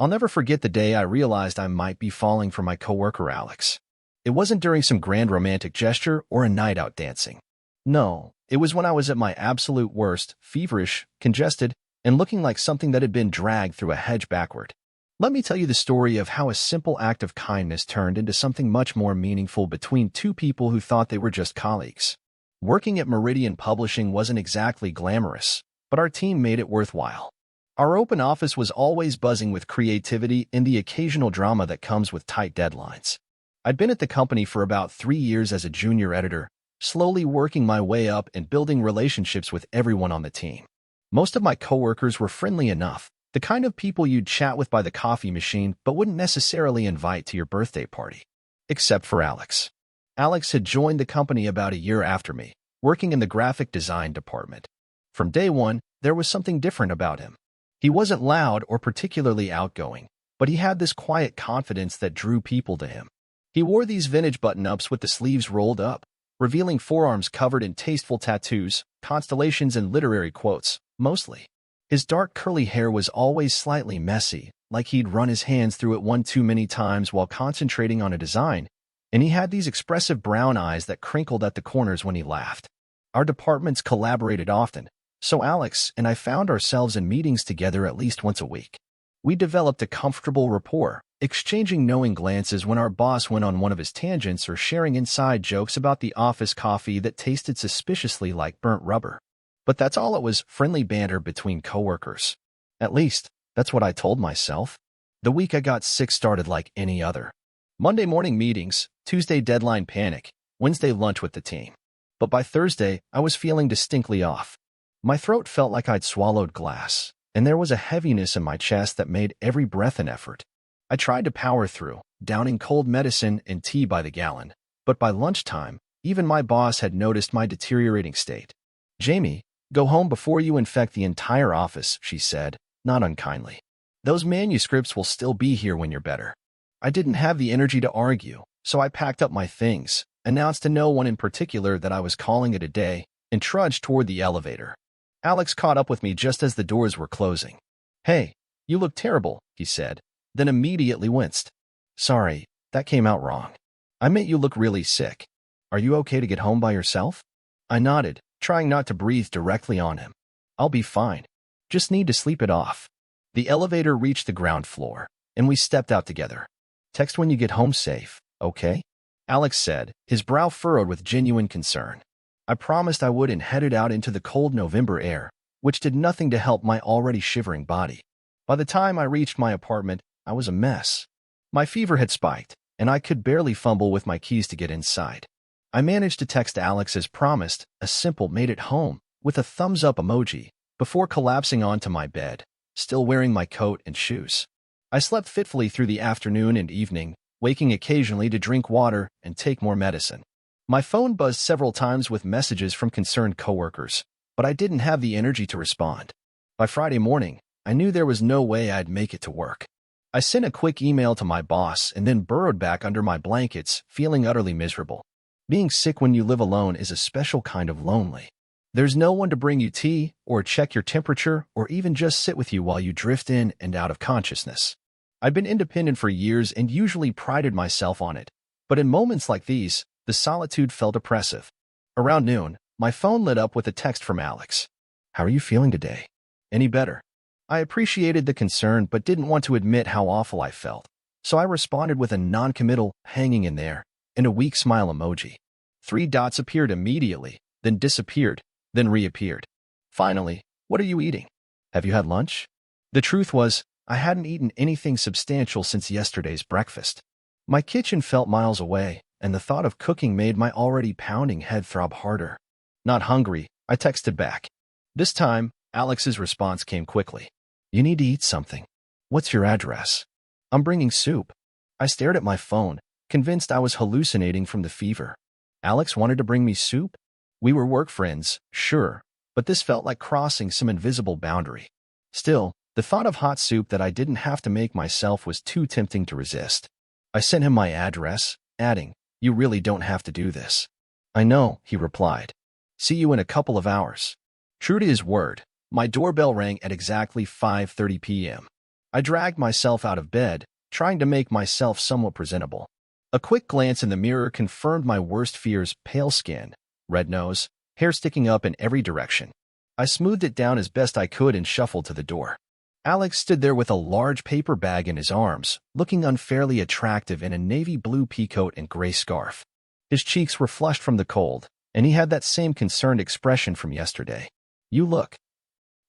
I'll never forget the day I realized I might be falling for my coworker Alex. It wasn't during some grand romantic gesture or a night out dancing. No, it was when I was at my absolute worst, feverish, congested, and looking like something that had been dragged through a hedge backward. Let me tell you the story of how a simple act of kindness turned into something much more meaningful between two people who thought they were just colleagues. Working at Meridian Publishing wasn't exactly glamorous, but our team made it worthwhile. Our open office was always buzzing with creativity and the occasional drama that comes with tight deadlines. I'd been at the company for about 3 years as a junior editor, slowly working my way up and building relationships with everyone on the team. Most of my coworkers were friendly enough, the kind of people you'd chat with by the coffee machine but wouldn't necessarily invite to your birthday party. Except for Alex. Alex had joined the company about a year after me, working in the graphic design department. From day one, there was something different about him. He wasn't loud or particularly outgoing, but he had this quiet confidence that drew people to him. He wore these vintage button-ups with the sleeves rolled up, revealing forearms covered in tasteful tattoos, constellations, and literary quotes, mostly. His dark curly hair was always slightly messy, like he'd run his hands through it one too many times while concentrating on a design, and he had these expressive brown eyes that crinkled at the corners when he laughed. Our departments collaborated often, so Alex and I found ourselves in meetings together at least once a week. We developed a comfortable rapport, exchanging knowing glances when our boss went on one of his tangents or sharing inside jokes about the office coffee that tasted suspiciously like burnt rubber. But that's all it was, friendly banter between coworkers. At least, that's what I told myself. The week I got sick started like any other. Monday morning meetings, Tuesday deadline panic, Wednesday lunch with the team. But by Thursday, I was feeling distinctly off. My throat felt like I'd swallowed glass, and there was a heaviness in my chest that made every breath an effort. I tried to power through, downing cold medicine and tea by the gallon, but by lunchtime, even my boss had noticed my deteriorating state. "Jamie, go home before you infect the entire office," she said, not unkindly. "Those manuscripts will still be here when you're better." I didn't have the energy to argue, so I packed up my things, announced to no one in particular that I was calling it a day, and trudged toward the elevator. Alex caught up with me just as the doors were closing. "Hey, you look terrible," he said, then immediately winced. "Sorry, that came out wrong. I meant you look really sick. Are you okay to get home by yourself?" I nodded, trying not to breathe directly on him. "I'll be fine. Just need to sleep it off." The elevator reached the ground floor, and we stepped out together. "Text when you get home safe, okay?" Alex said, his brow furrowed with genuine concern. I promised I would and headed out into the cold November air, which did nothing to help my already shivering body. By the time I reached my apartment, I was a mess. My fever had spiked, and I could barely fumble with my keys to get inside. I managed to text Alex as promised, a simple "made it home" with a thumbs-up emoji, before collapsing onto my bed, still wearing my coat and shoes. I slept fitfully through the afternoon and evening, waking occasionally to drink water and take more medicine. My phone buzzed several times with messages from concerned coworkers, but I didn't have the energy to respond. By Friday morning, I knew there was no way I'd make it to work. I sent a quick email to my boss and then burrowed back under my blankets, feeling utterly miserable. Being sick when you live alone is a special kind of lonely. There's no one to bring you tea, or check your temperature, or even just sit with you while you drift in and out of consciousness. I'd been independent for years and usually prided myself on it, but in moments like these, the solitude felt oppressive. Around noon, my phone lit up with a text from Alex. "How are you feeling today? Any better?" I appreciated the concern but didn't want to admit how awful I felt, so I responded with a non-committal "hanging in there" and a weak smile emoji. 3 dots appeared immediately, then disappeared, then reappeared. Finally, "What are you eating? Have you had lunch?" The truth was, I hadn't eaten anything substantial since yesterday's breakfast. My kitchen felt miles away, and the thought of cooking made my already pounding head throb harder. "Not hungry," I texted back. This time, Alex's response came quickly. "You need to eat something. What's your address?" "I'm bringing soup." I stared at my phone, convinced I was hallucinating from the fever. Alex wanted to bring me soup? We were work friends, sure, but this felt like crossing some invisible boundary. Still, the thought of hot soup that I didn't have to make myself was too tempting to resist. I sent him my address, adding, "You really don't have to do this." "I know," he replied. "See you in a couple of hours." True to his word, my doorbell rang at exactly 5:30 p.m. I dragged myself out of bed, trying to make myself somewhat presentable. A quick glance in the mirror confirmed my worst fears: pale skin, red nose, hair sticking up in every direction. I smoothed it down as best I could and shuffled to the door. Alex stood there with a large paper bag in his arms, looking unfairly attractive in a navy blue peacoat and gray scarf. His cheeks were flushed from the cold, and he had that same concerned expression from yesterday. "You look,"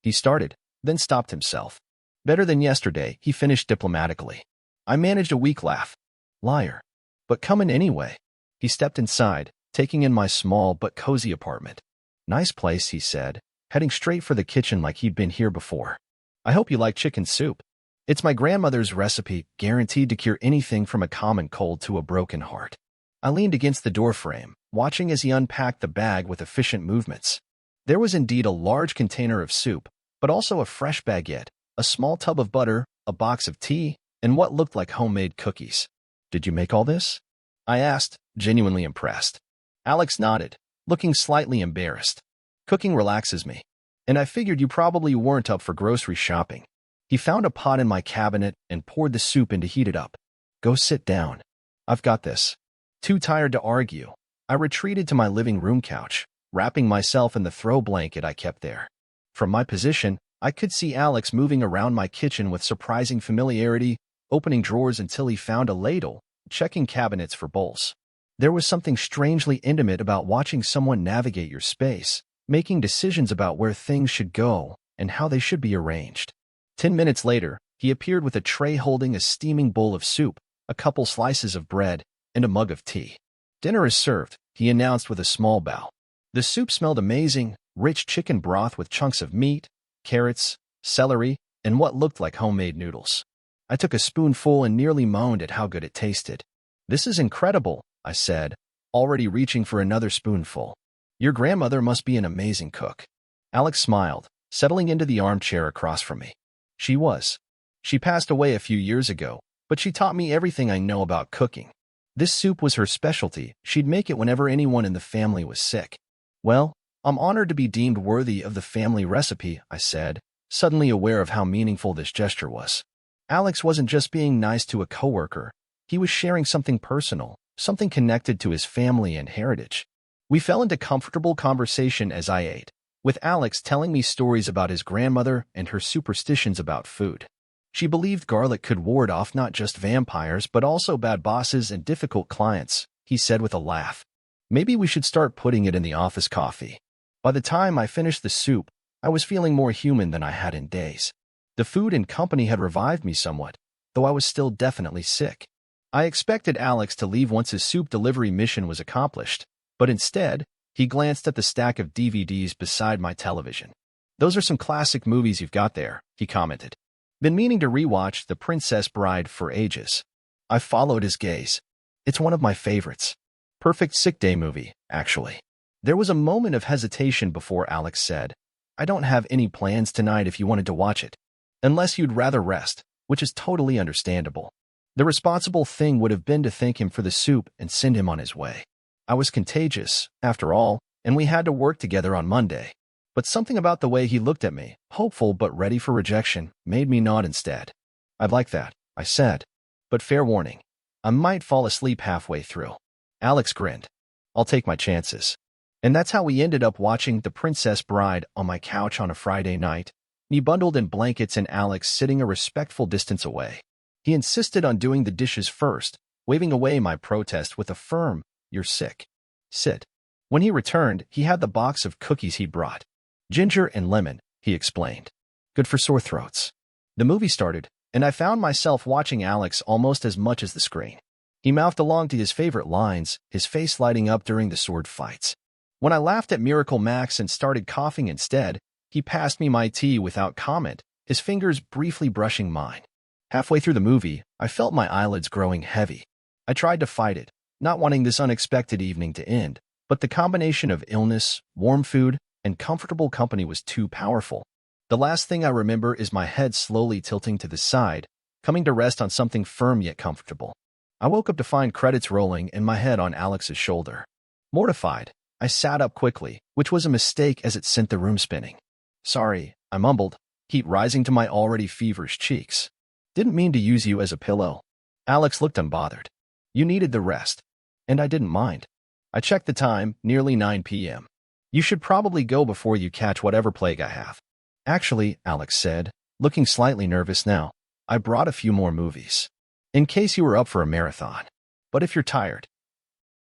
he started, then stopped himself. "Better than yesterday," he finished diplomatically. I managed a weak laugh. "Liar. But come in anyway." He stepped inside, taking in my small but cozy apartment. "Nice place," he said, heading straight for the kitchen like he'd been here before. "I hope you like chicken soup. It's my grandmother's recipe, guaranteed to cure anything from a common cold to a broken heart." I leaned against the doorframe, watching as he unpacked the bag with efficient movements. There was indeed a large container of soup, but also a fresh baguette, a small tub of butter, a box of tea, and what looked like homemade cookies. "Did you make all this?" I asked, genuinely impressed. Alex nodded, looking slightly embarrassed. "Cooking relaxes me, and I figured you probably weren't up for grocery shopping." He found a pot in my cabinet and poured the soup in to heat it up. "Go sit down. I've got this." Too tired to argue, I retreated to my living room couch, wrapping myself in the throw blanket I kept there. From my position, I could see Alex moving around my kitchen with surprising familiarity, opening drawers until he found a ladle, checking cabinets for bowls. There was something strangely intimate about watching someone navigate your space, making decisions about where things should go and how they should be arranged. 10 minutes later, he appeared with a tray holding a steaming bowl of soup, a couple slices of bread, and a mug of tea. "Dinner is served," he announced with a small bow. The soup smelled amazing: rich chicken broth with chunks of meat, carrots, celery, and what looked like homemade noodles. I took a spoonful and nearly moaned at how good it tasted. "This is incredible," I said, already reaching for another spoonful. "Your grandmother must be an amazing cook." Alex smiled, settling into the armchair across from me. "She was. She passed away a few years ago, but she taught me everything I know about cooking. This soup was her specialty. She'd make it whenever anyone in the family was sick." "Well, I'm honored to be deemed worthy of the family recipe," I said, suddenly aware of how meaningful this gesture was. Alex wasn't just being nice to a coworker. He was sharing something personal, something connected to his family and heritage. We fell into comfortable conversation as I ate, with Alex telling me stories about his grandmother and her superstitions about food. She believed garlic could ward off not just vampires but also bad bosses and difficult clients, he said with a laugh. "Maybe we should start putting it in the office coffee." By the time I finished the soup, I was feeling more human than I had in days. The food and company had revived me somewhat, though I was still definitely sick. I expected Alex to leave once his soup delivery mission was accomplished, but instead, he glanced at the stack of DVDs beside my television. "Those are some classic movies you've got there," he commented. "Been meaning to rewatch The Princess Bride for ages." I followed his gaze. "It's one of my favorites. Perfect sick day movie, actually." There was a moment of hesitation before Alex said, "I don't have any plans tonight if you wanted to watch it. Unless you'd rather rest," which is totally understandable. The responsible thing would have been to thank him for the soup and send him on his way. I was contagious, after all, and we had to work together on Monday. But something about the way he looked at me, hopeful but ready for rejection, made me nod instead. "I'd like that," I said. "But fair warning, I might fall asleep halfway through." Alex grinned. "I'll take my chances." And that's how we ended up watching The Princess Bride on my couch on a Friday night, me bundled in blankets and Alex sitting a respectful distance away. He insisted on doing the dishes first, waving away my protest with a firm, "You're sick. Sit." When he returned, he had the box of cookies he'd brought. "Ginger and lemon," he explained. "Good for sore throats." The movie started, and I found myself watching Alex almost as much as the screen. He mouthed along to his favorite lines, his face lighting up during the sword fights. When I laughed at Miracle Max and started coughing instead, he passed me my tea without comment, his fingers briefly brushing mine. Halfway through the movie, I felt my eyelids growing heavy. I tried to fight it, not wanting this unexpected evening to end, but the combination of illness, warm food, and comfortable company was too powerful. The last thing I remember is my head slowly tilting to the side, coming to rest on something firm yet comfortable. I woke up to find credits rolling and my head on Alex's shoulder. Mortified, I sat up quickly, which was a mistake as it sent the room spinning. "Sorry," I mumbled, heat rising to my already feverish cheeks. Didn't mean to use you as a pillow. Alex looked unbothered. You needed the rest. And I didn't mind. I checked the time, nearly 9 p.m. You should probably go before you catch whatever plague I have. Actually, Alex said, looking slightly nervous now, I brought a few more movies. In case you were up for a marathon. But if you're tired.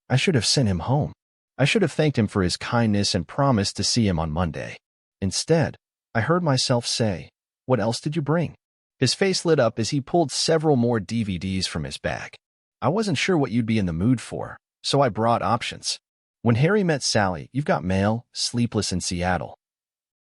I should have sent him home. I should have thanked him for his kindness and promised to see him on Monday. Instead, I heard myself say, "What else did you bring?" His face lit up as he pulled several more DVDs from his bag. I wasn't sure what you'd be in the mood for, so I brought options. When Harry Met Sally, you've got Mail, Sleepless in Seattle.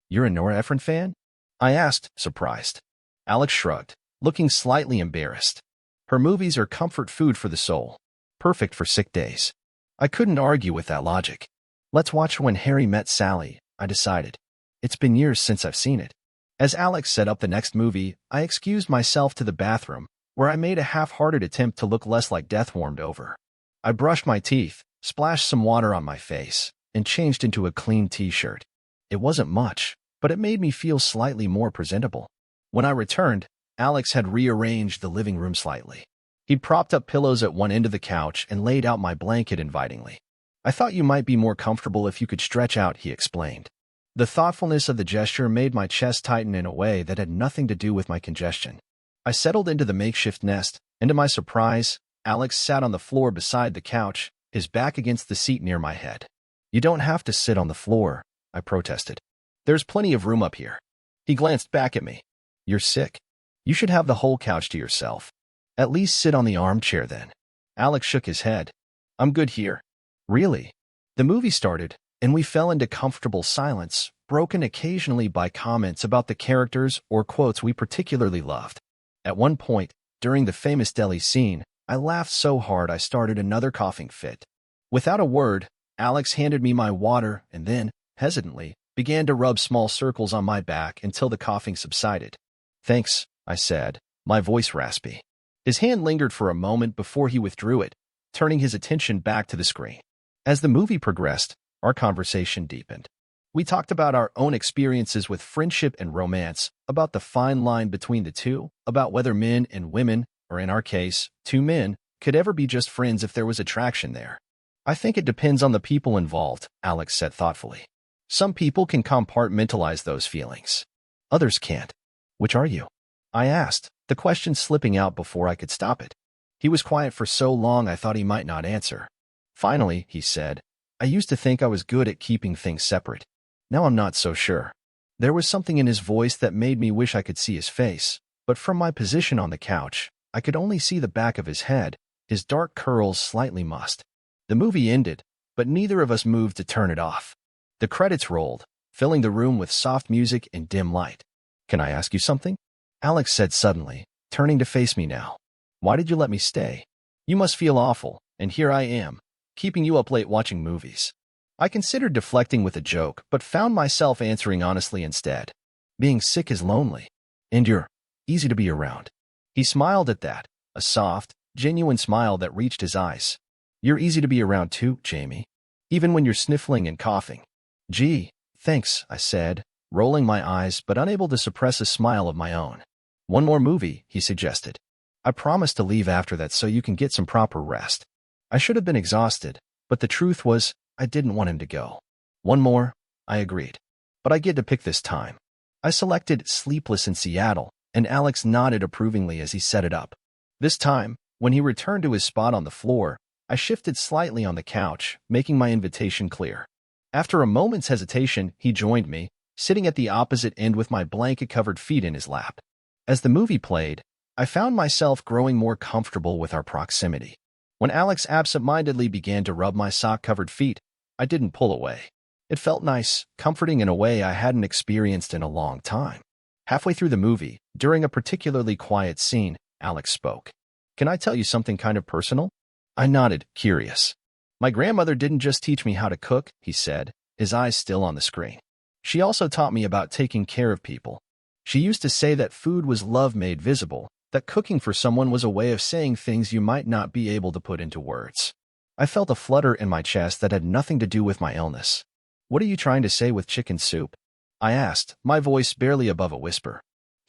You're a Nora Ephron fan? I asked, surprised. Alex shrugged, looking slightly embarrassed. Her movies are comfort food for the soul. Perfect for sick days. I couldn't argue with that logic. Let's watch When Harry Met Sally, I decided. It's been years since I've seen it. As Alex set up the next movie, I excused myself to the bathroom, where I made a half-hearted attempt to look less like death warmed over. I brushed my teeth, splashed some water on my face, and changed into a clean t-shirt. It wasn't much, but it made me feel slightly more presentable. When I returned, Alex had rearranged the living room slightly. He'd propped up pillows at one end of the couch and laid out my blanket invitingly. I thought you might be more comfortable if you could stretch out, he explained. The thoughtfulness of the gesture made my chest tighten in a way that had nothing to do with my congestion. I settled into the makeshift nest, and to my surprise, Alex sat on the floor beside the couch, his back against the seat near my head. You don't have to sit on the floor, I protested. There's plenty of room up here. He glanced back at me. You're sick. You should have the whole couch to yourself. At least sit on the armchair then. Alex shook his head. I'm good here. Really? The movie started, and we fell into comfortable silence, broken occasionally by comments about the characters or quotes we particularly loved. At one point, during the famous deli scene, I laughed so hard I started another coughing fit. Without a word, Alex handed me my water and then, hesitantly, began to rub small circles on my back until the coughing subsided. Thanks, I said, my voice raspy. His hand lingered for a moment before he withdrew it, turning his attention back to the screen. As the movie progressed, our conversation deepened. We talked about our own experiences with friendship and romance, about the fine line between the two, about whether men and women, or in our case, two men, could ever be just friends if there was attraction there. I think it depends on the people involved, Alex said thoughtfully. Some people can compartmentalize those feelings. Others can't. Which are you? I asked, the question slipping out before I could stop it. He was quiet for so long I thought he might not answer. Finally, he said, I used to think I was good at keeping things separate. Now I'm not so sure. There was something in his voice that made me wish I could see his face, but from my position on the couch, I could only see the back of his head, his dark curls slightly mussed. The movie ended, but neither of us moved to turn it off. The credits rolled, filling the room with soft music and dim light. Can I ask you something? Alex said suddenly, turning to face me now. Why did you let me stay? You must feel awful, and here I am, keeping you up late watching movies. I considered deflecting with a joke, but found myself answering honestly instead. Being sick is lonely, and you're easy to be around. He smiled at that, a soft, genuine smile that reached his eyes. You're easy to be around too, Jamie, even when you're sniffling and coughing. Gee, thanks, I said, rolling my eyes but unable to suppress a smile of my own. One more movie, he suggested. I promised to leave after that so you can get some proper rest. I should have been exhausted, but the truth was, I didn't want him to go. One more, I agreed. But I get to pick this time. I selected Sleepless in Seattle, and Alex nodded approvingly as he set it up. This time, when he returned to his spot on the floor, I shifted slightly on the couch, making my invitation clear. After a moment's hesitation, he joined me, sitting at the opposite end with my blanket-covered feet in his lap. As the movie played, I found myself growing more comfortable with our proximity. When Alex absent-mindedly began to rub my sock-covered feet, I didn't pull away. It felt nice, comforting in a way I hadn't experienced in a long time. Halfway through the movie, during a particularly quiet scene, Alex spoke. Can I tell you something kind of personal? I nodded, curious. My grandmother didn't just teach me how to cook, he said, his eyes still on the screen. She also taught me about taking care of people. She used to say that food was love made visible, that cooking for someone was a way of saying things you might not be able to put into words. I felt a flutter in my chest that had nothing to do with my illness. What are you trying to say with chicken soup? I asked, my voice barely above a whisper.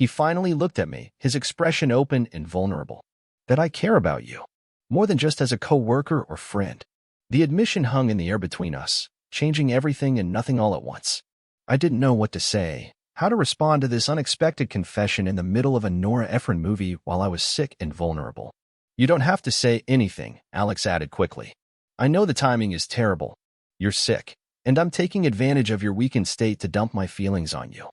He finally looked at me, his expression open and vulnerable. That I care about you. More than just as a coworker or friend. The admission hung in the air between us, changing everything and nothing all at once. I didn't know what to say, how to respond to this unexpected confession in the middle of a Nora Ephron movie while I was sick and vulnerable. You don't have to say anything, Alex added quickly. I know the timing is terrible. You're sick, and I'm taking advantage of your weakened state to dump my feelings on you.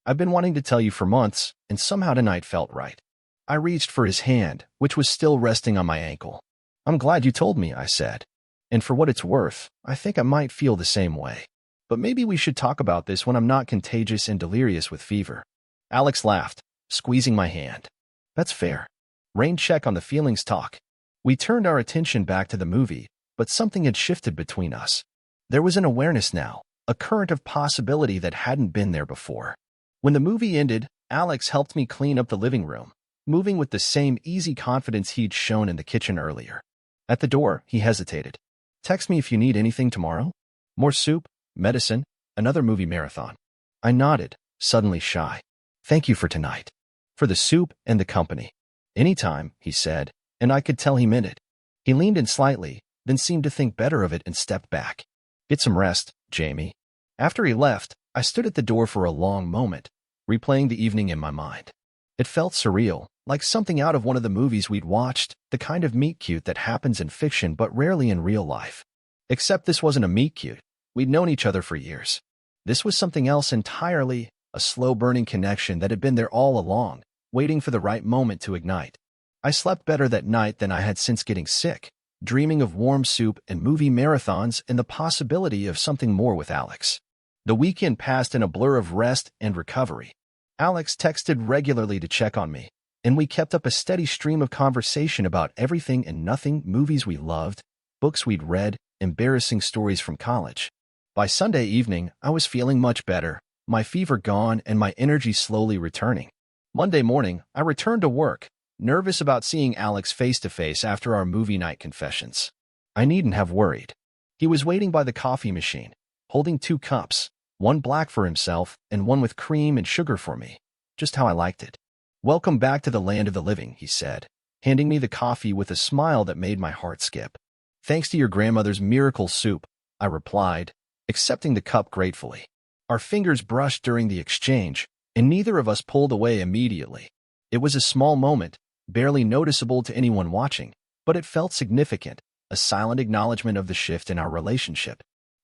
I've been wanting to tell you for months, and somehow tonight felt right. I reached for his hand, which was still resting on my ankle. I'm glad you told me, I said. And for what it's worth, I think I might feel the same way. But maybe we should talk about this when I'm not contagious and delirious with fever. Alex laughed, squeezing my hand. That's fair. Rain check on the feelings talk. We turned our attention back to the movie, but something had shifted between us. There was an awareness now, a current of possibility that hadn't been there before. When the movie ended, Alex helped me clean up the living room, moving with the same easy confidence he'd shown in the kitchen earlier. At the door, he hesitated. Text me if you need anything tomorrow. More soup, medicine, another movie marathon. I nodded, suddenly shy. Thank you for tonight. For the soup and the company. Anytime, he said, and I could tell he meant it. He leaned in slightly, then seemed to think better of it and stepped back. Get some rest, Jamie. After he left, I stood at the door for a long moment, replaying the evening in my mind. It felt surreal, like something out of one of the movies we'd watched, the kind of meet-cute that happens in fiction but rarely in real life. Except this wasn't a meet-cute. We'd known each other for years. This was something else entirely, a slow-burning connection that had been there all along, waiting for the right moment to ignite. I slept better that night than I had since getting sick, dreaming of warm soup and movie marathons and the possibility of something more with Alex. The weekend passed in a blur of rest and recovery. Alex texted regularly to check on me, and we kept up a steady stream of conversation about everything and nothing, movies we loved, books we'd read, embarrassing stories from college. By Sunday evening, I was feeling much better, my fever gone and my energy slowly returning. Monday morning, I returned to work, nervous about seeing Alex face-to-face after our movie night confessions. I needn't have worried. He was waiting by the coffee machine, holding 2 cups, one black for himself and one with cream and sugar for me, just how I liked it. Welcome back to the land of the living, he said, handing me the coffee with a smile that made my heart skip. Thanks to your grandmother's miracle soup, I replied, accepting the cup gratefully. Our fingers brushed during the exchange, and neither of us pulled away immediately. It was a small moment, barely noticeable to anyone watching, but it felt significant, a silent acknowledgement of the shift in our relationship.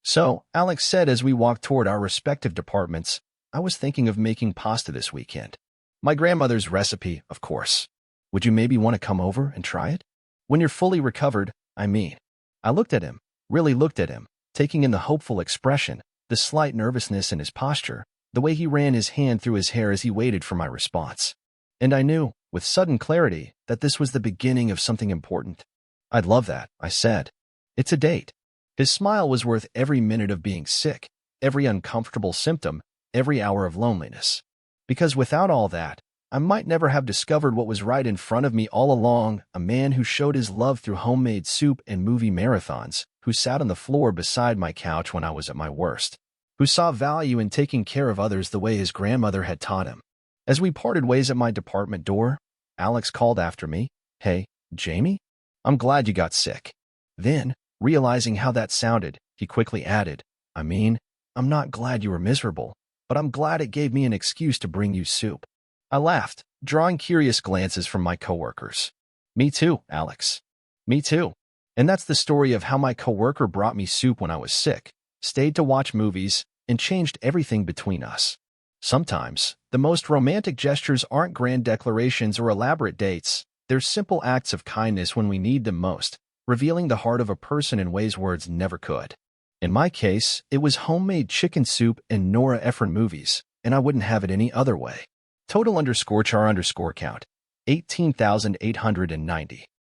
So, Alex said as we walked toward our respective departments, I was thinking of making pasta this weekend. My grandmother's recipe, of course. Would you maybe want to come over and try it? When you're fully recovered, I mean. I looked at him, really looked at him, taking in the hopeful expression, the slight nervousness in his posture, the way he ran his hand through his hair as he waited for my response. And I knew, with sudden clarity, that this was the beginning of something important. I'd love that, I said. It's a date. His smile was worth every minute of being sick, every uncomfortable symptom, every hour of loneliness. Because without all that, I might never have discovered what was right in front of me all along, a man who showed his love through homemade soup and movie marathons, who sat on the floor beside my couch when I was at my worst, who saw value in taking care of others the way his grandmother had taught him. As we parted ways at my department door, Alex called after me, Hey, Jamie? I'm glad you got sick. Then, realizing how that sounded, he quickly added, I mean, I'm not glad you were miserable, but I'm glad it gave me an excuse to bring you soup. I laughed, drawing curious glances from my coworkers. Me too, Alex. Me too. And that's the story of how my coworker brought me soup when I was sick, stayed to watch movies, and changed everything between us. Sometimes, the most romantic gestures aren't grand declarations or elaborate dates. They're simple acts of kindness when we need them most, revealing the heart of a person in ways words never could. In my case, it was homemade chicken soup and Nora Ephron movies, and I wouldn't have it any other way. Total _char_count, 18,890.